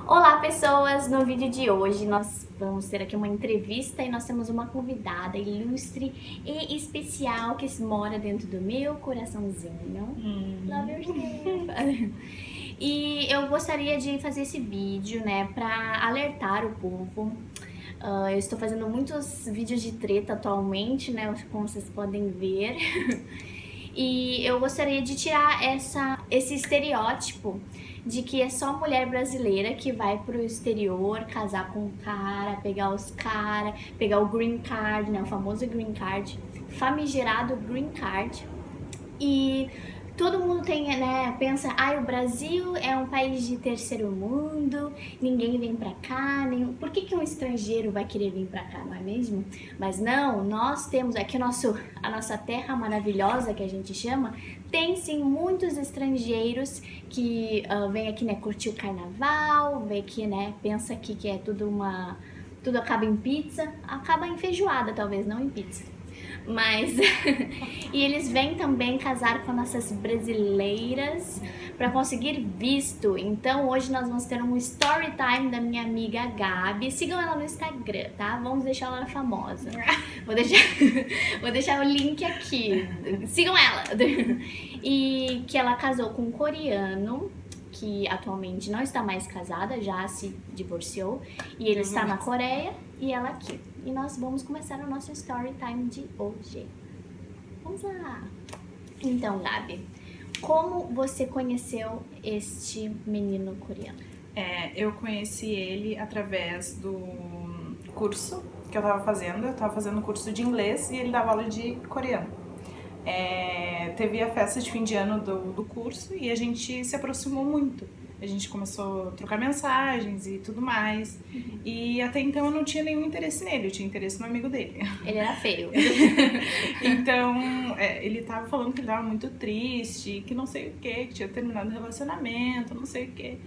Olá pessoas, no vídeo de hoje nós vamos ter aqui uma entrevista e nós temos uma convidada ilustre e especial que mora dentro do meu coraçãozinho. Love yourself. E eu gostaria de fazer esse vídeo, né, pra alertar o povo. Eu estou fazendo muitos vídeos de treta atualmente, né, como vocês podem ver. E eu gostaria de tirar esse estereótipo de que é só mulher brasileira que vai pro exterior casar com um cara, pegar os caras, pegar o green card, né, o famoso green card, famigerado green card. E todo mundo tem, né, pensa, o Brasil é um país de terceiro mundo, ninguém vem pra cá, por que um estrangeiro vai querer vir pra cá, não é mesmo? Mas não, nós temos aqui a nossa terra maravilhosa, que a gente chama, tem sim muitos estrangeiros que vêm aqui, né, curtir o carnaval, vem aqui, né, pensa que é tudo acaba em pizza, acaba em feijoada talvez, não em pizza. Mas e eles vêm também casar com nossas brasileiras para conseguir visto. Então hoje nós vamos ter um story time da minha amiga Gabi. Sigam ela no Instagram, tá? Vamos deixar ela famosa. Vou deixar o link aqui. Sigam ela. E que ela casou com um coreano que atualmente não está mais casada, já se divorciou, e ele está na Coreia e ela aqui. E nós vamos começar o nosso story time de hoje. Vamos lá! Então, Gabi, como você conheceu este menino coreano? Eu conheci ele através do curso que eu tava fazendo. Eu tava fazendo curso de inglês e ele dava aula de coreano. Teve a festa de fim de ano do curso e a gente se aproximou muito. A gente começou a trocar mensagens e tudo mais. E até então eu não tinha nenhum interesse nele, eu tinha interesse no amigo dele. Ele era feio. Então, ele tava falando que ele tava muito triste, que não sei o que tinha terminado o relacionamento, não sei o que.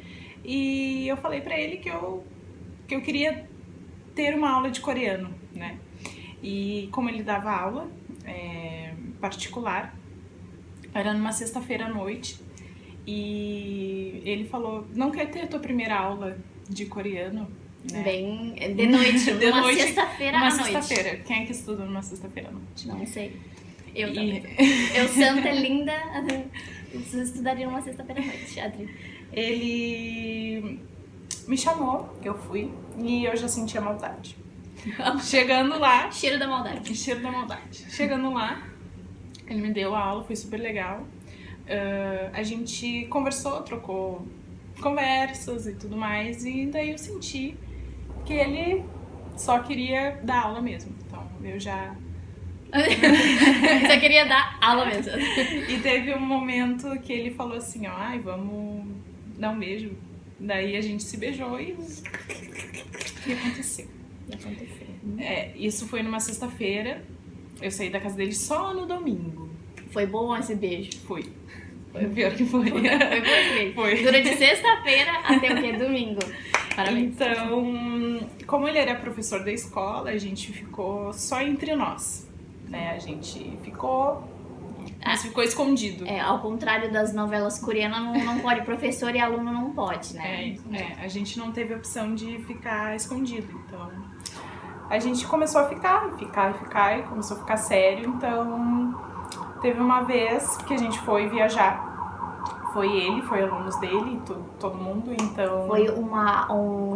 E eu falei pra ele que eu queria ter uma aula de coreano, né? E como ele dava aula particular, era numa sexta-feira à noite, e ele falou, não quer ter a tua primeira aula de coreano? Né? Bem, de noite, numa sexta-feira à noite. Uma sexta-feira. Quem é que estuda numa sexta-feira à noite? Não sei. Eu também. Eu, santa, linda, estudaria numa sexta-feira à noite, Adri. Ele me chamou, eu fui, e eu já sentia maldade. Chegando lá... Cheiro da maldade. Cheiro da maldade. Chegando lá, ele me deu a aula, foi super legal. A gente conversou, trocou conversas e tudo mais, e daí eu senti que ele só queria dar aula mesmo. Então eu já... Só queria dar aula mesmo. E teve um momento que ele falou assim, ó, vamos dar um beijo. Daí a gente se beijou e aconteceu. Isso foi numa sexta-feira. Eu saí da casa dele só no domingo. Foi bom esse beijo? Foi pior que foi. Foi bom esse beijo? Foi. Durante sexta-feira até o quê? Domingo. Parabéns. Então, como ele era professor da escola, a gente ficou só entre nós, né? A gente ficou escondido. Ao contrário das novelas coreanas, não pode, professor e aluno não pode, né? A gente não teve opção de ficar escondido, então a gente começou a ficar e começou a ficar sério. Então teve uma vez que a gente foi viajar, foi alunos dele, todo mundo, então... Foi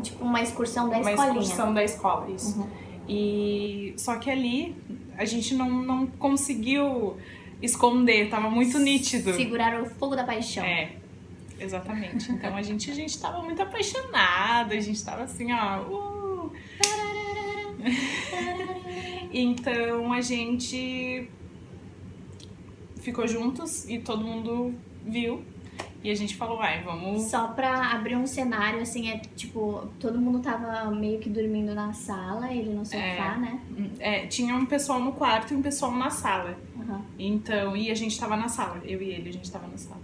tipo uma excursão da escolinha. Uma excursão da escola, isso. Uhum. E só que ali a gente não conseguiu esconder, tava muito nítido. Segurar o fogo da paixão. Exatamente. Então a gente tava muito apaixonado, a gente tava assim, ó... Então a gente ficou juntos e todo mundo viu. E a gente falou, vamos... Só pra abrir um cenário, assim, tipo, todo mundo tava meio que dormindo na sala, ele no sofá, né? Tinha um pessoal no quarto e um pessoal na sala. Uhum. Então, e a gente tava na sala, eu e ele, a gente tava na sala.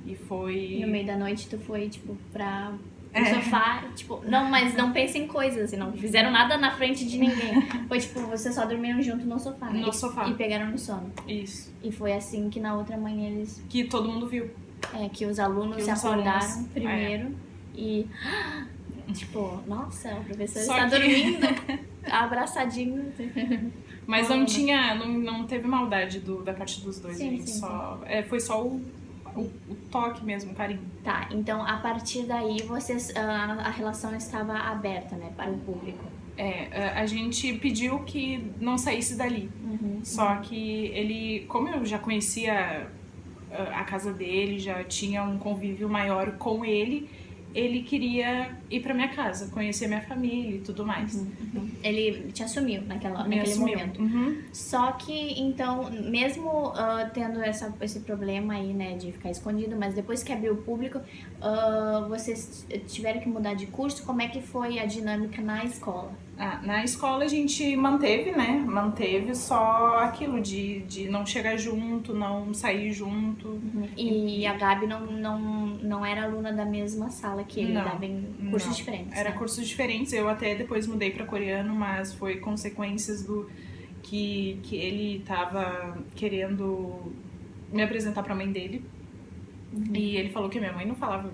E foi... No meio da noite tu foi, tipo, no sofá, tipo... Não, mas não pensa em coisas, assim, não fizeram nada na frente de ninguém. Foi, tipo, vocês só dormiram junto no sofá. No sofá. E pegaram no sono. Isso. E foi assim que na outra manhã eles... Que todo mundo viu. Que os alunos se acordaram primeiro e... Tipo, nossa, o professor Só está que- dormindo, abraçadinho. Mas não teve maldade da parte dos dois, Sim, a gente sim, só... foi só o toque mesmo, o carinho. Tá, então a partir daí a relação estava aberta, né, para o público. A gente pediu que não saísse dali. Só que ele, como eu já conhecia a casa dele, já tinha um convívio maior com ele queria ir pra minha casa, conhecer minha família e tudo mais. Ele te assumiu Me naquele assumiu. momento. Uhum. Só que, então, mesmo tendo esse problema aí, né, de ficar escondido, mas depois que abriu o público, vocês tiveram que mudar de curso, como é que foi a dinâmica na escola? Na escola a gente manteve, né? Manteve só aquilo de não chegar junto, não sair junto. E a Gabi não era aluna da mesma sala que ele, dava em cursos diferentes, Era né? cursos diferentes, eu até depois mudei pra coreano, mas foi consequências do que ele tava querendo me apresentar pra mãe dele. E ele falou que minha mãe não falava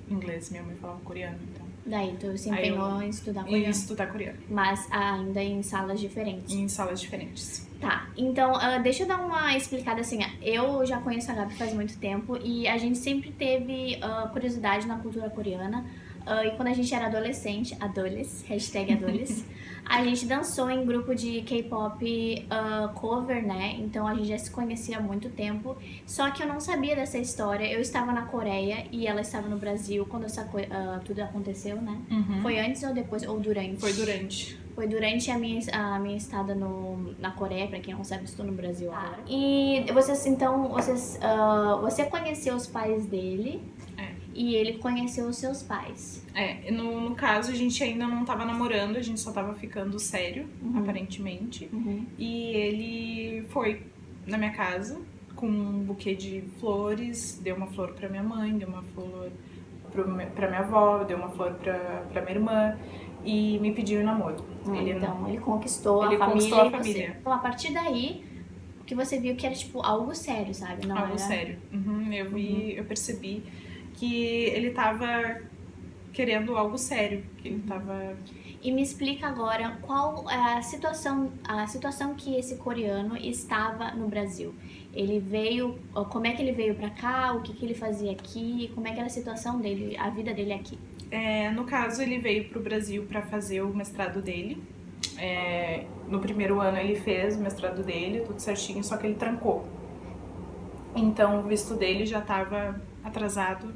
inglês, minha mãe falava coreano, então. Daí tu se empenhou em estudar coreano. Em estudar coreano. Mas ainda em salas diferentes. Em salas diferentes. Tá, então deixa eu dar uma explicada assim. Eu já conheço a Gabi faz muito tempo e a gente sempre teve curiosidade na cultura coreana. E quando a gente era adolescente, hashtag adoles, a gente dançou em grupo de K-pop cover, né? Então a gente já se conhecia há muito tempo. Só que eu não sabia dessa história. Eu estava na Coreia e ela estava no Brasil quando tudo aconteceu, né? Foi antes ou depois? Ou durante? Foi durante. Foi durante a minha estada na Coreia, pra quem não sabe, estou no Brasil agora. E você conheceu os pais dele e ele conheceu os seus pais. No caso a gente ainda não tava namorando, a gente só tava ficando sério, aparentemente. E ele foi na minha casa com um buquê de flores, deu uma flor pra minha mãe, deu uma flor pra minha avó, deu uma flor pra minha irmã. E me pediu em namoro. Ele conquistou a família. Então, a partir daí, que você viu que era, tipo, algo sério, sabe? Não algo era... sério. Eu percebi que ele tava querendo algo sério. Que ele tava... E me explica agora qual é a situação que esse coreano estava no Brasil. Ele veio, como é que ele veio pra cá, o que ele fazia aqui, como é que era a situação dele, a vida dele aqui. No caso, ele veio pro Brasil para fazer o mestrado dele. No primeiro ano ele fez o mestrado dele, tudo certinho, só que ele trancou. Então o visto dele já estava atrasado,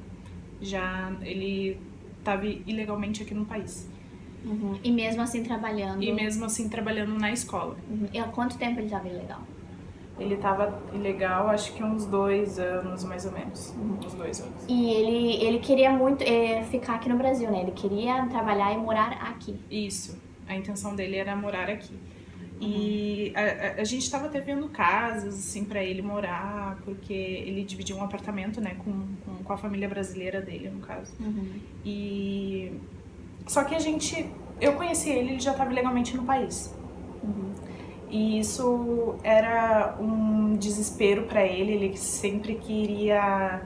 ele estava ilegalmente aqui no país. E mesmo assim trabalhando? E mesmo assim trabalhando na escola. E há quanto tempo ele estava ilegal? Ele estava ilegal, acho que uns 2 anos, mais ou menos. Uns 2 anos. E ele queria muito ficar aqui no Brasil, né? Ele queria trabalhar e morar aqui. Isso. A intenção dele era morar aqui. E a gente estava até vendo casas, assim, pra ele morar, porque ele dividiu um apartamento, né, com a família brasileira dele, no caso. E... Só que eu conheci ele já estava ilegalmente no país. E isso era um desespero pra ele sempre queria...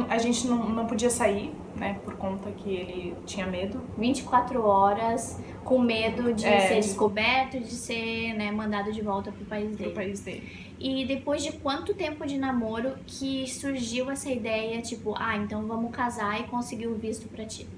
a gente não podia sair, né, por conta que ele tinha medo. 24 horas com medo de ser descoberto, de ser, né, mandado de volta pro país dele. E depois de quanto tempo de namoro que surgiu essa ideia, tipo, então vamos casar e conseguir o visto pra ti?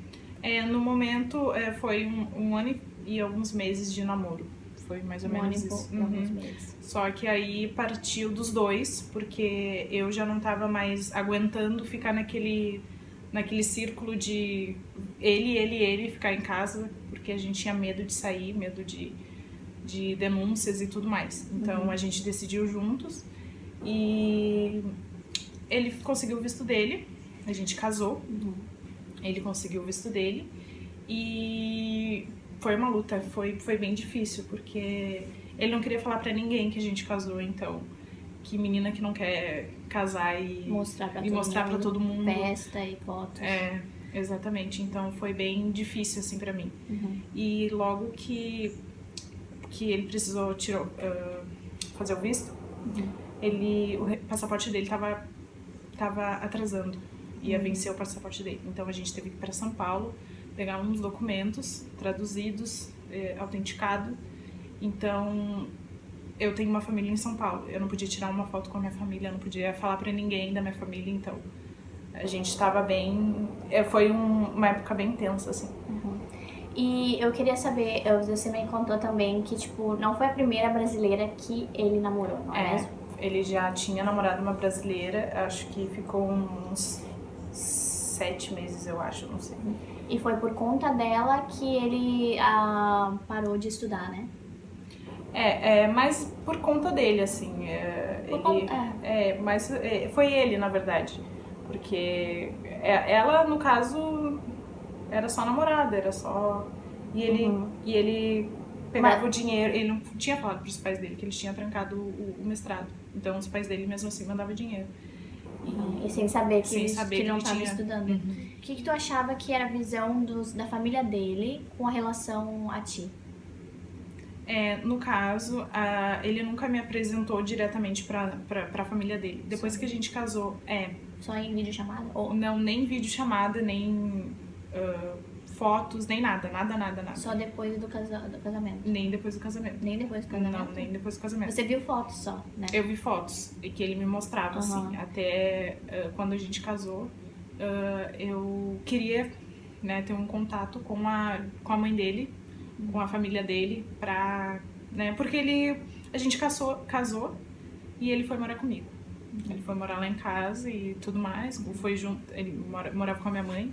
No momento foi um ano e alguns meses de namoro. Foi mais ou menos isso. Alguns meses. Só que aí partiu dos dois, porque eu já não tava mais aguentando ficar naquele círculo de ele ficar em casa, porque a gente tinha medo de sair, medo de denúncias e tudo mais. Então a gente decidiu juntos e ele conseguiu o visto dele, a gente casou, ele conseguiu o visto dele e foi uma luta, foi bem difícil, porque ele não queria falar pra ninguém que a gente casou, então que menina que não quer casar e mostrar pra todo mundo. Festa e fotos. Exatamente. Então foi bem difícil assim pra mim. E logo que ele precisou fazer o visto, o passaporte dele tava atrasando. ia vencer o passaporte dele. Então a gente teve que ir para São Paulo, pegar uns documentos traduzidos, autenticado. Então eu tenho uma família em São Paulo, eu não podia tirar uma foto com a minha família, eu não podia falar para ninguém da minha família, então a gente estava bem... Foi uma época bem tensa, assim. E eu queria saber, você me contou também que, tipo, não foi a primeira brasileira que ele namorou, não é mesmo? Ele já tinha namorado uma brasileira, acho que ficou uns 7 meses, eu acho, não sei. E foi por conta dela que ele parou de estudar, né? Mas por conta dele, assim. Mas foi ele, na verdade. Porque ela, no caso, era só namorada, era só... E ele pegava o dinheiro, ele não tinha falado pros pais dele que ele tinha trancado o mestrado. Então os pais dele mesmo assim mandavam dinheiro. E sem saber que ele não estava tinha... estudando. O que tu achava que era a visão da família dele com a relação a ti? No caso, ele nunca me apresentou diretamente pra família dele. Depois que a gente casou, Só em videochamada? Ou Não, nem videochamada, nem fotos, nem nada. só depois do casamento? Nem depois do casamento. Nem depois do casamento? Não, nem depois do casamento. Você viu fotos só, né? Eu vi fotos e que ele me mostrava, assim. Até quando a gente casou, eu queria, né, ter um contato com a mãe dele, com a família dele, né, porque a gente casou e ele foi morar comigo. Ele foi morar lá em casa e tudo mais, foi junto, ele morava com a minha mãe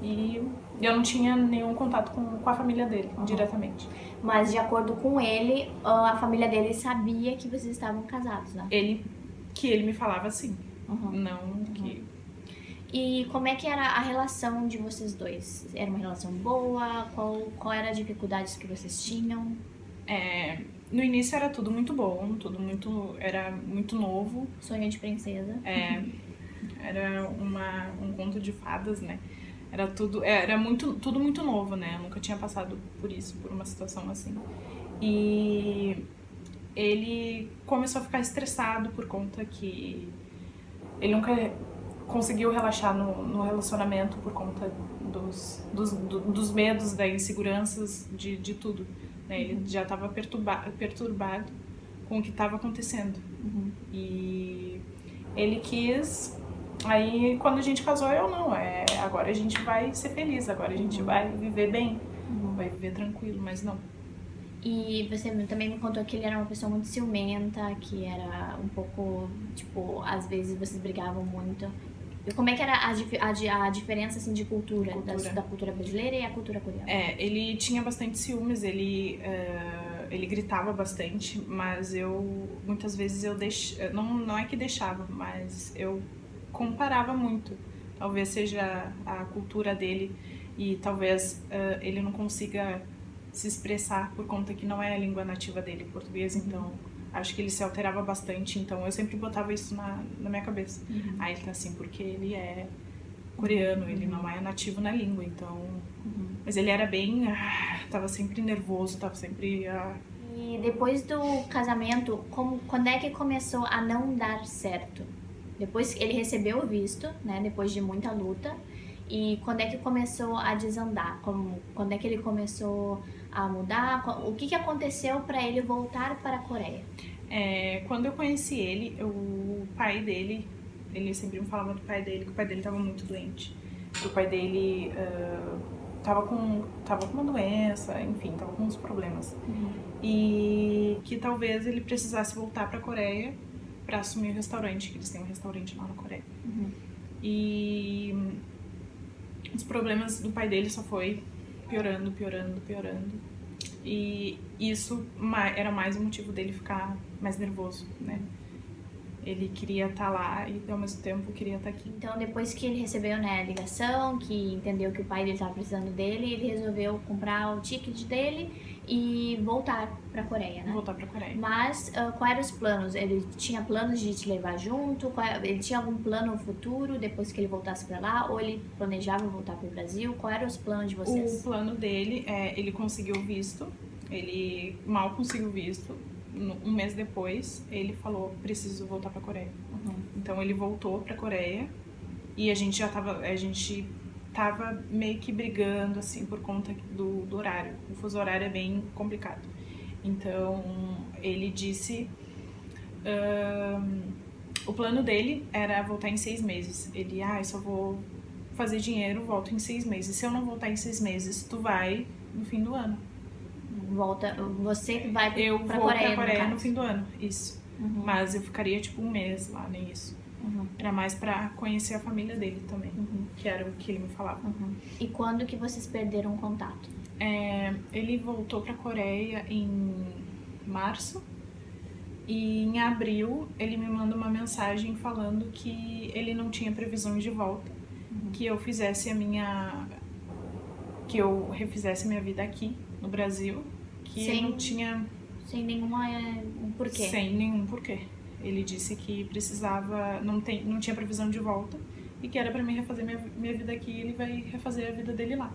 e eu não tinha nenhum contato com a família dele, diretamente. Mas de acordo com ele, a família dele sabia que vocês estavam casados, né? Ele me falava assim, não que... E como é que era a relação de vocês dois? Era uma relação boa? Qual era as dificuldades que vocês tinham? No início era tudo muito bom, era muito novo. Sonho de princesa. Era um conto de fadas, né? Tudo muito novo, né? Eu nunca tinha passado por isso, por uma situação assim. E ele começou a ficar estressado por conta que ele nunca conseguiu relaxar no relacionamento por conta dos medos, das inseguranças, de tudo. Né? Ele já estava perturbado com o que estava acontecendo. E ele quis... Aí, quando a gente casou, eu não. Agora a gente vai ser feliz, agora a gente vai viver bem, vai viver tranquilo, mas não. E você também me contou que ele era uma pessoa muito ciumenta, que era um pouco, tipo, às vezes vocês brigavam muito. E como é que era a diferença, assim, de cultura. Da cultura brasileira e a cultura coreana? Ele tinha bastante ciúmes, ele gritava bastante, mas muitas vezes não é que deixava, mas eu comparava muito. Talvez seja a cultura dele e talvez ele não consiga se expressar por conta que não é a língua nativa dele, português, então acho que ele se alterava bastante, então eu sempre botava isso na minha cabeça. Ele tá assim porque ele é coreano, ele não é nativo na língua, então... Mas ele era bem... tava sempre nervoso, tava sempre... E depois do casamento, quando é que começou a não dar certo? Depois que ele recebeu o visto, né, depois de muita luta, e quando é que começou a desandar? Quando é que ele começou a mudar? O que aconteceu para ele voltar para a Coreia? Quando eu conheci ele, o pai dele, ele sempre me falava do pai dele, que o pai dele estava muito doente. Que o pai dele tava com uma doença, enfim, tava com uns problemas. E que talvez ele precisasse voltar para a Coreia para assumir o restaurante, que eles têm um restaurante lá na Coreia. E os problemas do pai dele só foi piorando. E isso era mais um motivo dele ficar mais nervoso, né? Ele queria estar lá e ao mesmo tempo queria estar aqui. Então depois que ele recebeu, né, a ligação, que entendeu que o pai dele estava precisando dele, ele resolveu comprar o ticket dele e voltar pra Coreia, né? Voltar pra Coreia. Mas quais eram os planos? Ele tinha planos de te levar junto? Ele tinha algum plano futuro depois que ele voltasse pra lá? Ou ele planejava voltar pro Brasil? Quais eram os planos de vocês? O plano dele ele conseguiu o visto. Ele mal conseguiu o visto. Um mês depois, ele falou, preciso voltar pra Coreia. Então ele voltou pra Coreia E a gente tava meio que brigando, assim, por conta do horário. O fuso horário é bem complicado. Então, ele disse... o plano dele era voltar em 6 meses. Ele, eu só vou fazer dinheiro, volto em 6 meses. Se eu não voltar em 6 meses, tu vai no fim do ano. Você que vai Eu pra vou Coreia, pra Coreia no fim do ano, isso. Uhum. Mas eu ficaria tipo um mês lá, nem isso. Uhum. Era mais pra conhecer a família dele também, que era o que ele me falava. E quando que vocês perderam o contato? Ele voltou pra Coreia em março. E em abril ele me manda uma mensagem falando que ele não tinha previsões de volta, que eu fizesse que eu refizesse minha vida aqui no Brasil, que ele não tinha... Sem nenhuma porquê? Sem nenhum porquê. Ele disse que precisava, não tinha previsão de volta e que era pra mim refazer minha vida aqui e ele vai refazer a vida dele lá.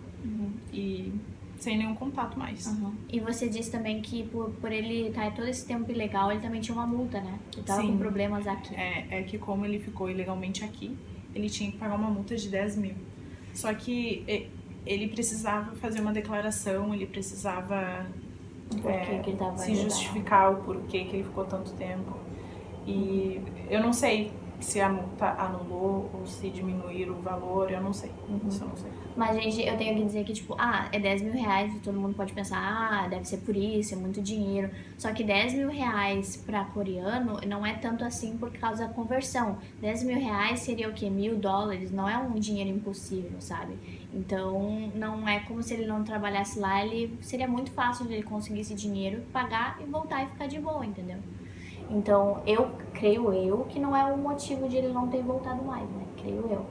E sem nenhum contato mais. E você disse também que por ele estar todo esse tempo ilegal, ele também tinha uma multa, né? Ele tava com problemas aqui. É que como ele ficou ilegalmente aqui, ele tinha que pagar uma multa de 10 mil. Só que ele precisava fazer uma declaração, ele precisava que ele tava se justificar o porquê que ele ficou tanto tempo. E eu não sei se a multa anulou ou se diminuíram o valor, eu não sei. Isso eu não sei. Mas, gente, eu tenho que dizer que, tipo, é 10 mil reais e todo mundo pode pensar, deve ser por isso, é muito dinheiro. Só que 10 mil reais pra coreano não é tanto assim por causa da conversão. 10 mil reais seria o quê? $1.000? Não é um dinheiro impossível, sabe? Então, não é como se ele não trabalhasse lá, seria muito fácil de ele conseguir esse dinheiro, pagar e voltar e ficar de boa, entendeu? Então, creio eu que não é o motivo de ele não ter voltado mais, né? Creio eu.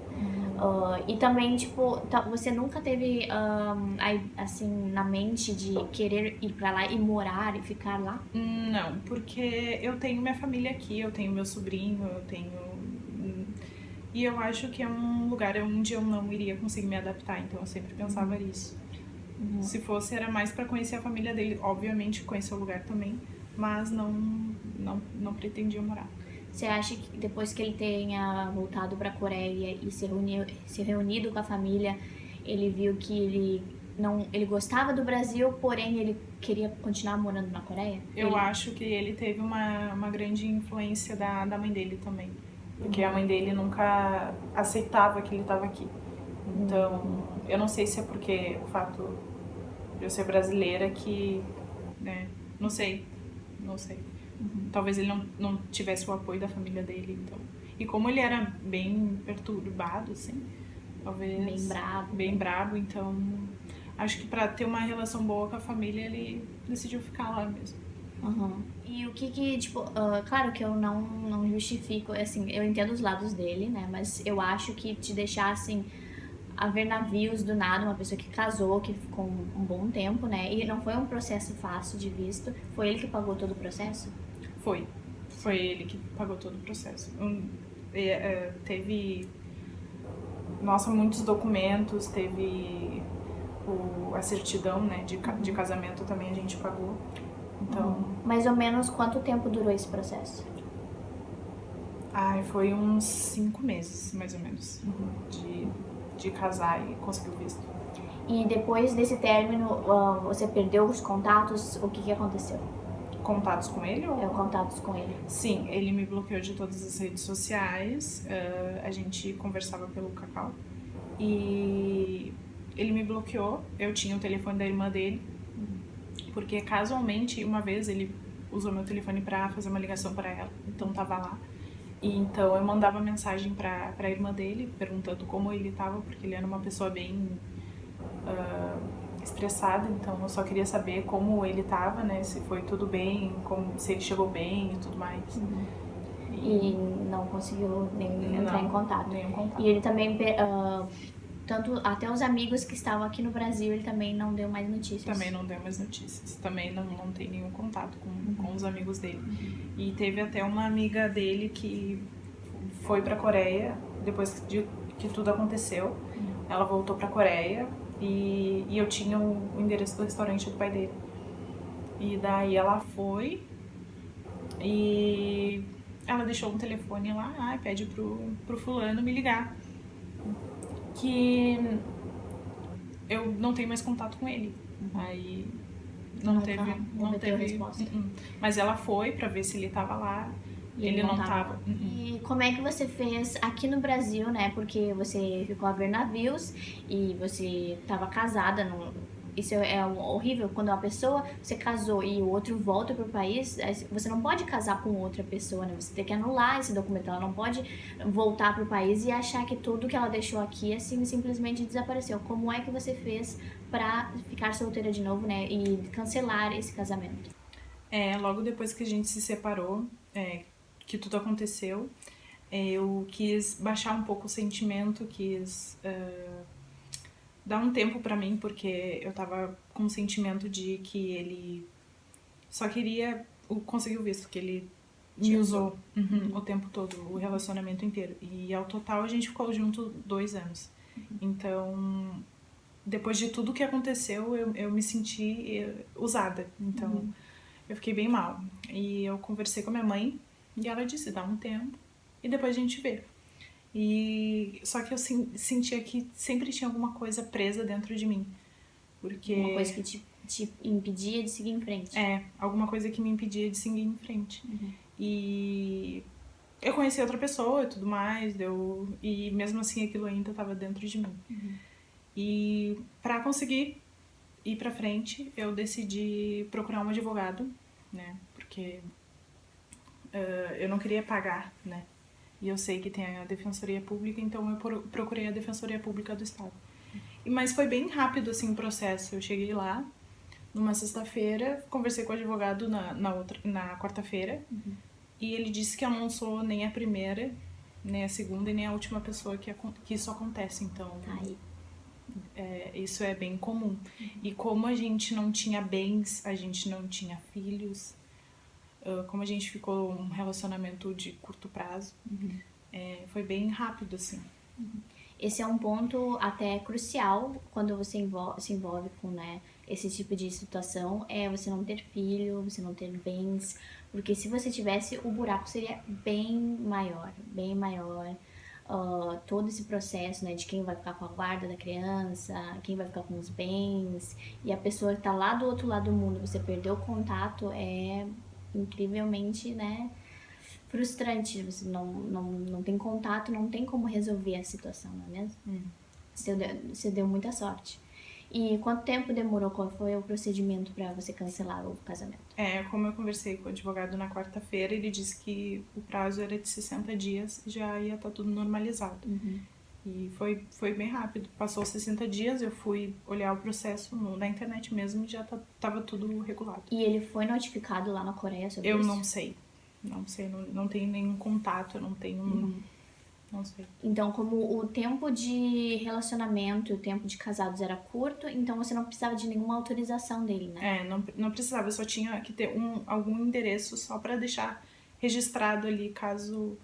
E também, tipo, você nunca teve, assim, na mente de querer ir pra lá e morar e ficar lá? Não, porque eu tenho minha família aqui, eu tenho meu sobrinho, e eu acho que é um lugar onde eu não iria conseguir me adaptar, então eu sempre pensava nisso. Se fosse, era mais pra conhecer a família dele, obviamente conhecer o lugar também, mas não pretendia morar. Você acha que depois que ele tenha voltado pra Coreia e se reunido com a família, ele viu que ele gostava do Brasil, porém ele queria continuar morando na Coreia? Eu acho que ele teve uma grande influência da mãe dele também, porque a mãe dele nunca aceitava que ele estava aqui. Então, eu não sei se é porque o fato de eu ser brasileira que, né, não sei. Talvez ele não tivesse o apoio da família dele, então. E como ele era bem perturbado, assim, talvez... Bem brabo, então... Acho que pra ter uma relação boa com a família, ele decidiu ficar lá mesmo. E o que tipo... claro que eu não justifico, assim, eu entendo os lados dele, né? Mas eu acho que te deixar, assim... a ver navios do nada, uma pessoa que casou, que ficou um bom tempo, né? E não foi um processo fácil de visto. Foi ele que pagou todo o processo? Foi ele que pagou todo o processo. Teve, muitos documentos, teve a certidão, né, de casamento também a gente pagou. Então... Mais ou menos quanto tempo durou esse processo? Foi uns 5 meses, mais ou menos, de casar e conseguir o visto. E depois desse término, você perdeu os contatos? O que aconteceu? Contatos com ele? Contatos com ele. Sim, ele me bloqueou de todas as redes sociais, a gente conversava pelo Kakao e ele me bloqueou, eu tinha o telefone da irmã dele, porque casualmente uma vez ele usou meu telefone pra fazer uma ligação pra ela, então tava lá. E então eu mandava mensagem pra irmã dele, perguntando como ele tava, porque ele era uma pessoa bem estressada, então eu só queria saber como ele tava, né, se foi tudo bem, se ele chegou bem e tudo mais. E não conseguiu nem entrar em contato. Nenhum contato. E ele também, até os amigos que estavam aqui no Brasil, ele também não deu mais notícias. Também não deu mais notícias. Também não tem nenhum contato com os amigos dele. E teve até uma amiga dele que foi pra Coreia, depois que tudo aconteceu. Ela voltou pra Coreia e eu tinha o endereço do restaurante do pai dele. E daí ela foi e ela deixou um telefone lá, pede pro fulano me ligar. que eu não tenho mais contato com ele. Aí não teve resposta. Mas ela foi pra ver se ele tava lá. E ele não tava. E como é que você fez aqui no Brasil, né? Porque você ficou a ver navios e você tava casada. Isso é horrível quando uma pessoa, você casou e o outro volta pro país, você não pode casar com outra pessoa, né? Você tem que anular esse documento. Ela não pode voltar pro país e achar que tudo que ela deixou aqui assim simplesmente desapareceu. Como é que você fez pra ficar solteira de novo, né? E cancelar esse casamento? Logo depois que a gente se separou, que tudo aconteceu, eu quis baixar um pouco o sentimento, quis dar um tempo pra mim, porque eu tava com o sentimento de que ele só queria conseguir o visto, que ele me usou o tempo todo, o relacionamento inteiro. E ao total a gente ficou junto 2 anos. Então, depois de tudo que aconteceu, eu me senti usada. Então, eu fiquei bem mal. E eu conversei com a minha mãe e ela disse, dá um tempo e depois a gente vê. E só que eu sentia que sempre tinha alguma coisa presa dentro de mim. Porque uma coisa que te impedia de seguir em frente. Alguma coisa que me impedia de seguir em frente. E eu conheci outra pessoa e tudo mais, e mesmo assim aquilo ainda estava dentro de mim. E para conseguir ir para frente, eu decidi procurar um advogado, né? Porque eu não queria pagar, né? E eu sei que tem a Defensoria Pública, então eu procurei a Defensoria Pública do Estado. Mas foi bem rápido, assim, o processo. Eu cheguei lá numa sexta-feira, conversei com o advogado na quarta-feira, e ele disse que eu não sou nem a primeira, nem a segunda e nem a última pessoa que isso acontece. Então, isso é bem comum. E como a gente não tinha bens, a gente não tinha filhos, como a gente ficou um relacionamento de curto prazo, foi bem rápido, assim. Esse é um ponto até crucial quando você se envolve com, né, esse tipo de situação, é você não ter filho, você não ter bens, porque se você tivesse, o buraco seria bem maior, bem maior. Todo esse processo, né, de quem vai ficar com a guarda da criança, quem vai ficar com os bens, e a pessoa que tá lá do outro lado do mundo, você perdeu o contato, é incrivelmente, né, frustrante. Você não tem contato, não tem como resolver a situação, não é mesmo? Você deu muita sorte. E quanto tempo demorou? Qual foi o procedimento para você cancelar o casamento? Como eu conversei com o advogado na quarta-feira, ele disse que o prazo era de 60 dias e já ia estar tudo normalizado. E foi bem rápido. Passou 60 dias, eu fui olhar o processo na internet mesmo e já estava tudo regulado. E ele foi notificado lá na Coreia sobre isso? Eu não sei, não tenho nenhum contato, eu não tenho... Não sei. Então, como o tempo de relacionamento, o tempo de casados era curto, então você não precisava de nenhuma autorização dele, né? Não precisava, eu só tinha que ter algum endereço só pra deixar registrado ali, caso,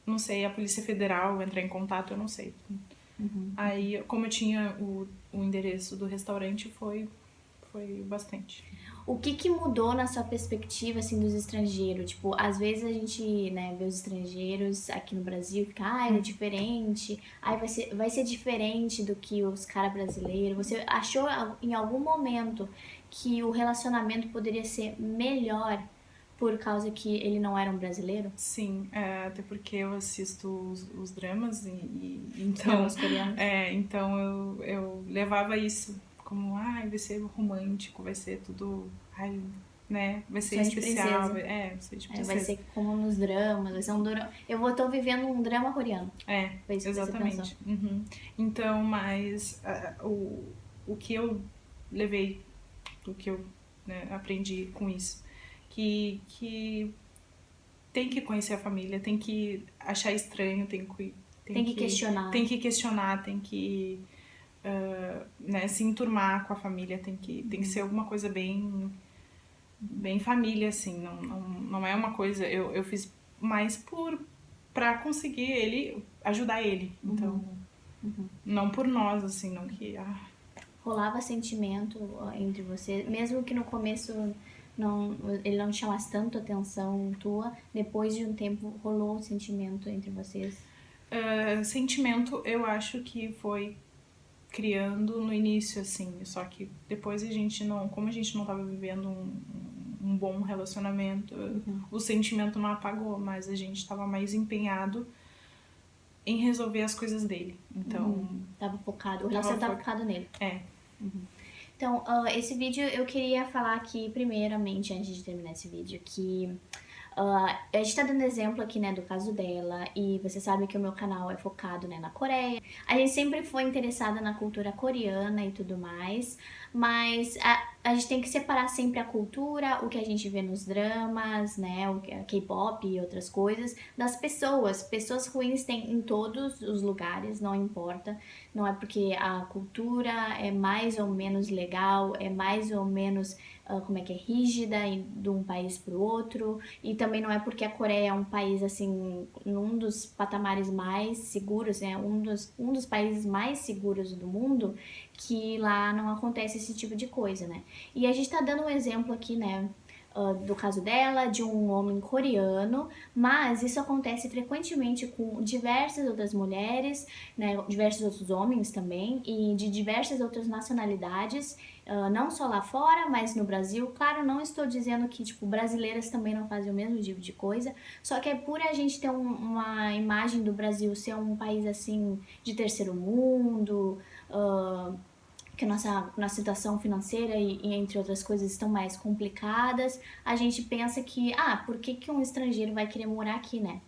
não sei, a Polícia Federal entrar em contato, eu não sei. Aí, como eu tinha o endereço do restaurante, foi bastante. O que mudou na sua perspectiva, assim, dos estrangeiros? Tipo, às vezes a gente, né, vê os estrangeiros aqui no Brasil e fica, é diferente, vai ser diferente do que os caras brasileiros. Você achou em algum momento que o relacionamento poderia ser melhor por causa que ele não era um brasileiro? Sim, até porque eu assisto os dramas e então, então eu levava isso como, vai ser romântico, vai ser tudo, né, vai ser especial, vai ser de princesa. Vai ser como nos dramas, vai ser um drama. Tô vivendo um drama coreano. Exatamente. Então, mas o que eu levei, o que eu, né, aprendi com isso, que tem que conhecer a família, tem que achar estranho, tem que questionar. Tem que questionar, tem que né, se enturmar com a família, tem que ser alguma coisa bem família, assim, não é uma coisa, eu fiz mais pra conseguir ajudar ele, então, não por nós, assim, não que... Rolava sentimento entre vocês, mesmo que no começo ele não chamasse tanto atenção tua, depois de um tempo rolou o sentimento entre vocês? Sentimento, eu acho que foi criando no início, assim, só que depois a gente não, como a gente não tava vivendo um bom relacionamento, o sentimento não apagou, mas a gente tava mais empenhado em resolver as coisas dele, então... Tava focado, o relacionamento tava focado nele. É. Então, esse vídeo eu queria falar aqui, primeiramente, antes de terminar esse vídeo, que a gente tá dando exemplo aqui, né, do caso dela, e você sabe que o meu canal é focado, né, na Coreia. A gente sempre foi interessada na cultura coreana e tudo mais, mas a gente tem que separar sempre a cultura, o que a gente vê nos dramas, né, o K-pop e outras coisas, das pessoas. Pessoas ruins tem em todos os lugares, não importa. Não é porque a cultura é mais ou menos legal, é mais ou menos, como é que é, rígida de um país para o outro. E também não é porque a Coreia é um país, assim, num dos patamares mais seguros, né? Um dos países mais seguros do mundo, que lá não acontece esse tipo de coisa, né? E a gente tá dando um exemplo aqui, né? Do caso dela, de um homem coreano, mas isso acontece frequentemente com diversas outras mulheres, né, diversos outros homens também, e de diversas outras nacionalidades, não só lá fora, mas no Brasil. Claro, não estou dizendo que, tipo, brasileiras também não fazem o mesmo tipo de coisa, só que é por a gente ter uma imagem do Brasil ser um país, assim, de terceiro mundo, que a nossa situação financeira e entre outras coisas estão mais complicadas, a gente pensa que, por que um estrangeiro vai querer morar aqui, né?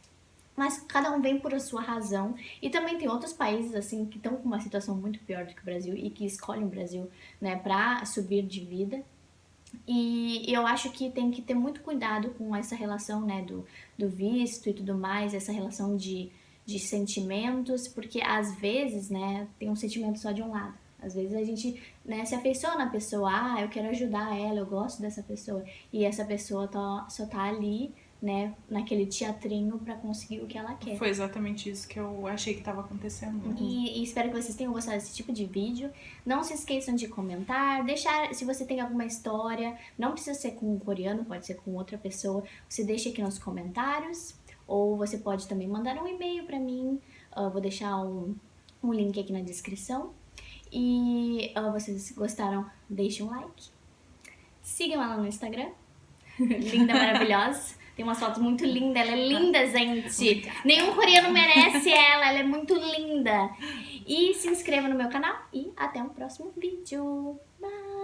Mas cada um vem por a sua razão. E também tem outros países, assim, que estão com uma situação muito pior do que o Brasil e que escolhem o Brasil, né, pra subir de vida. E eu acho que tem que ter muito cuidado com essa relação, né, do visto e tudo mais, essa relação de sentimentos, porque às vezes, né, tem um sentimento só de um lado. Às vezes a gente, né, se afeiçoa na pessoa, eu quero ajudar ela, eu gosto dessa pessoa, e essa pessoa só tá ali, né, naquele teatrinho pra conseguir o que ela quer. Foi exatamente isso que eu achei que estava acontecendo. E espero que vocês tenham gostado desse tipo de vídeo. Não se esqueçam de comentar, deixar se você tem alguma história, não precisa ser com um coreano, pode ser com outra pessoa, você deixa aqui nos comentários, ou você pode também mandar um e-mail pra mim, vou deixar um link aqui na descrição. E vocês gostaram, deixem um like. Sigam ela no Instagram, linda, maravilhosa. Tem umas fotos muito lindas, ela é linda, gente. Nenhum coreano merece ela é muito linda. E se inscreva no meu canal e até o próximo vídeo. Bye!